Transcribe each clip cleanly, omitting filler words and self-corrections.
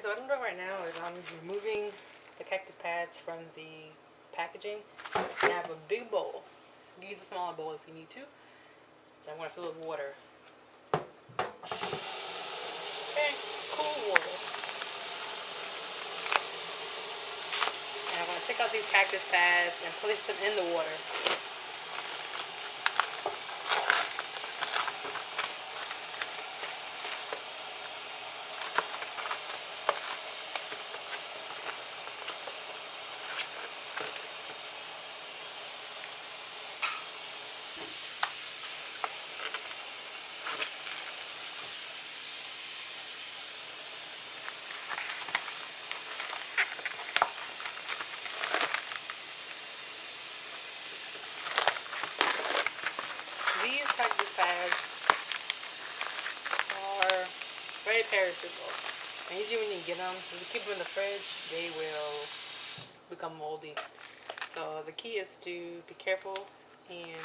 Okay, so what I'm doing right now is I'm removing the cactus pads from the packaging. And I have a big bowl. You can use a smaller bowl if you need to. I'm going to fill it with water. Okay, cool water. And I'm going to take out these cactus pads and place them in the water. These cactus pads are very perishable. And usually when you get them, if you keep them in the fridge, they will become moldy. So the key is to be careful and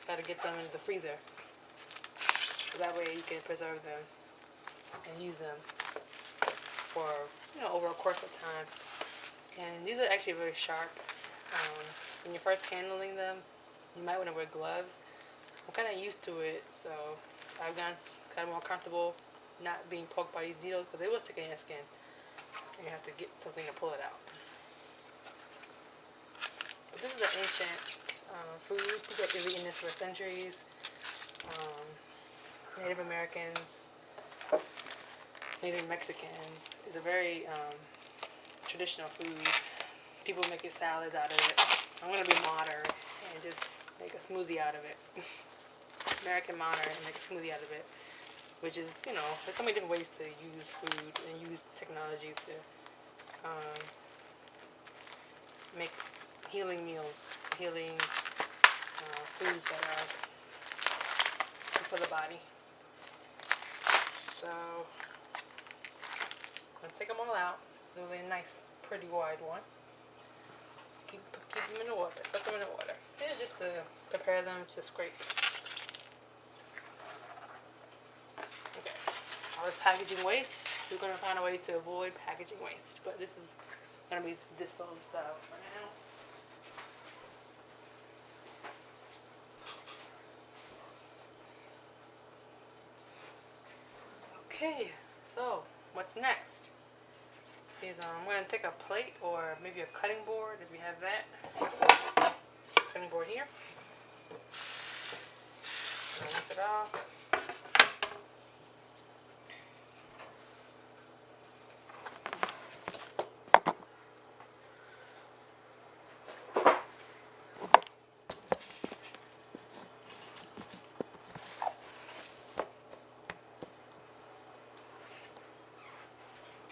try to get them into the freezer. So that way you can preserve them and use them for, over a course of time. And these are actually very sharp. When you're first handling them, you might want to wear gloves. I'm kind of used to it, so I've gotten kind of more comfortable not being poked by these needles because they will stick in your skin. And you have to get something to pull it out. But this is an ancient food. People have been eating this for centuries. Native Americans, Native Mexicans. It's a very traditional food. People make salads out of it. I'm going to be modern and just make a smoothie out of it. American modern and make a smoothie out of it. Which is, there's so many different ways to use food and use technology to make healing meals, healing foods that are good for the body. So, I'm going to take them all out. It's a really nice, pretty wide one. Keep them in the water, put them in the water. This is just to prepare them to scrape. Okay, all this packaging waste, we're going to find a way to avoid packaging waste, but this is going to be disposed of for now. Okay, so what's next? Is I'm going to take a plate or maybe a cutting board if you have that. Cutting board here. Rinse it off.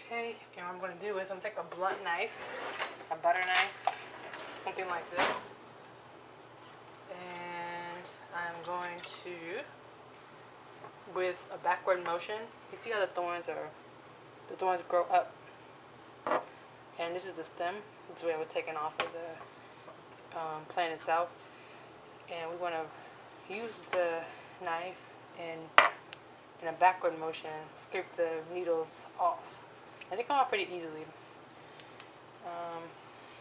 Okay, and what I'm going to do is I'm going to take a blunt knife, a butter knife, something like this, and I'm going to, with a backward motion, you see how the thorns grow up, and this is the stem. This is where it was taken off of the plant itself, and we want to use the knife and in a backward motion, scrape the needles off. And they come out pretty easily.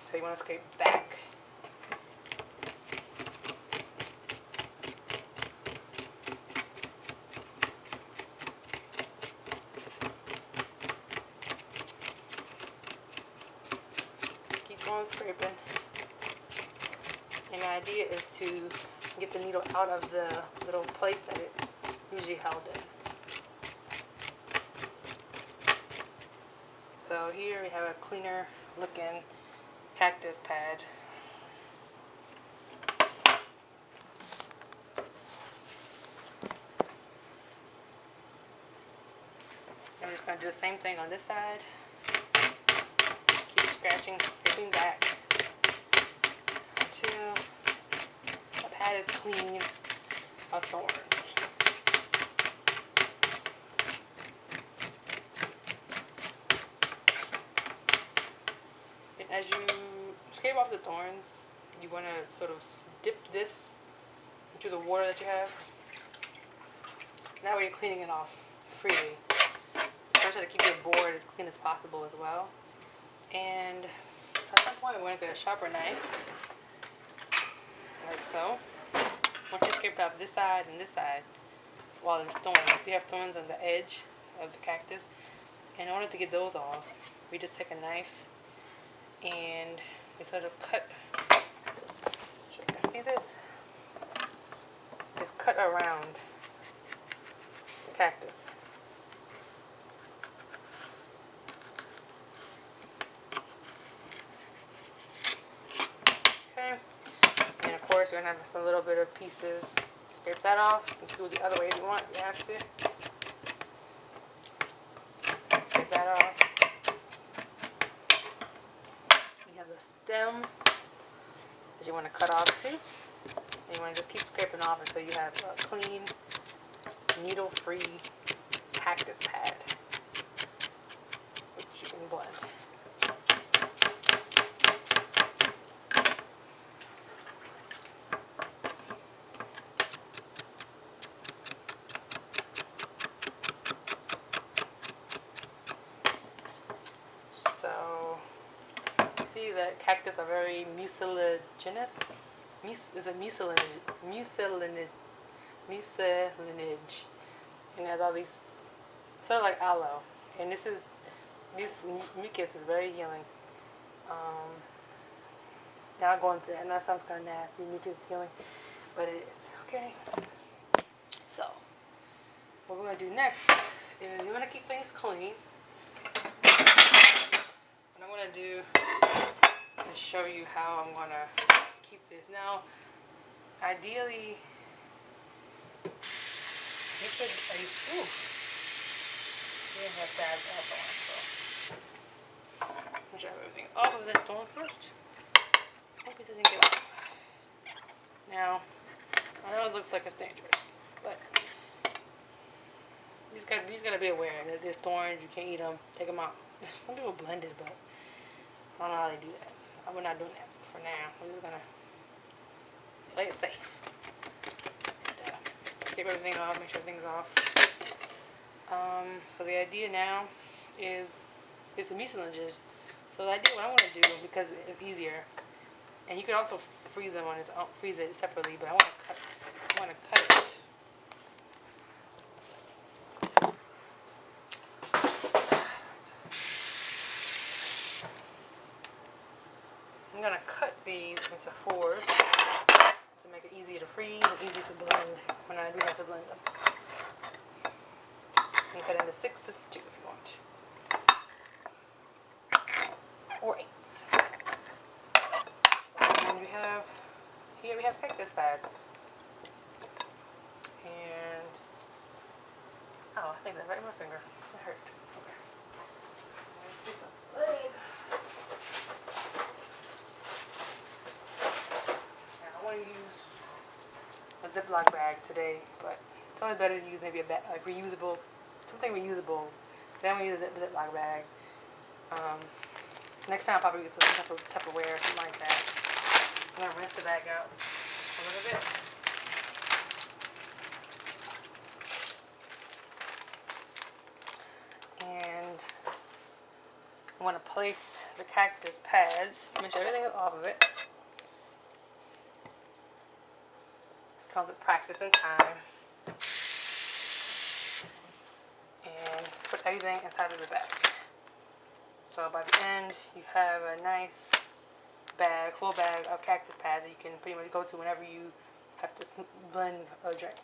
So you want to scrape back. Keep on scraping. And the idea is to get the needle out of the little place that it usually held in. So here we have a cleaner looking cactus pad. I'm just going to do the same thing on this side. Keep scratching, scraping back until the pad is clean of thorns. As you scrape off the thorns, you want to sort of dip this into the water that you have. That way you're cleaning it off freely. First, to keep your board as clean as possible as well. And at some point, we're going to get a sharper knife, like so. Once you scrape off this side and this side, while there's thorns, if you have thorns on the edge of the cactus, in order to get those off, we just take a knife and we sort of cut. So you can see this. Just cut around the cactus. Okay. And of course, you're gonna have a little bit of pieces. Scrape that off. You can do it the other way if you want. You have to. Scrape that off. You have the stem that you want to cut off too. And you want to just keep scraping off until you have a clean, needle-free cactus pad, which you can blend. So, you see that cactus are very mucilaginous. Is a mucilage, and it has all these, sort of like aloe, and this mucus is very healing. Now I'll go into, and that sounds kind of nasty, mucus healing, but it is, okay? So, what we're going to do next is we're going to keep things clean. What I'm going to do is show you how I'm going to keep this. Now, ideally, you should, you didn't have tabs off on, so I'm going to have everything off of this thorn first. Hope it doesn't get off. Now, I know it looks like it's dangerous, but you just gotta be aware that there's thorns, you can't eat them, take them out. Some people blend it, but I don't know how they do that. We're not doing that for now. We're just gonna play it safe. And, get everything off, make sure everything's off. So the idea now is it's the mucilaginous. So the idea, what I want to do, because it's easier, and you can also freeze them on its own, freeze it separately, but I want to cut it. I'm gonna cut these into 4s to make it easy to freeze and easy to blend when I do have to blend them. You can cut into 6s too if you want. Or 8s. And here we have cactus pad. And oh, I think that's right in my finger. It hurt. Okay. Let's see the blade. Now I want to use a Ziploc bag today, but it's always better to use maybe a bag, like reusable, something reusable. Then we use a Ziploc bag. Next time I'll probably use some type of Tupperware or something like that. I'm going to rinse the bag out a little bit. And I want to place the cactus pads, make sure everything is off of it. This comes with practice and time. And put everything inside of the bag. So by the end, you have a nice bag, full bag of cactus pads that you can pretty much go to whenever you have to blend a drink.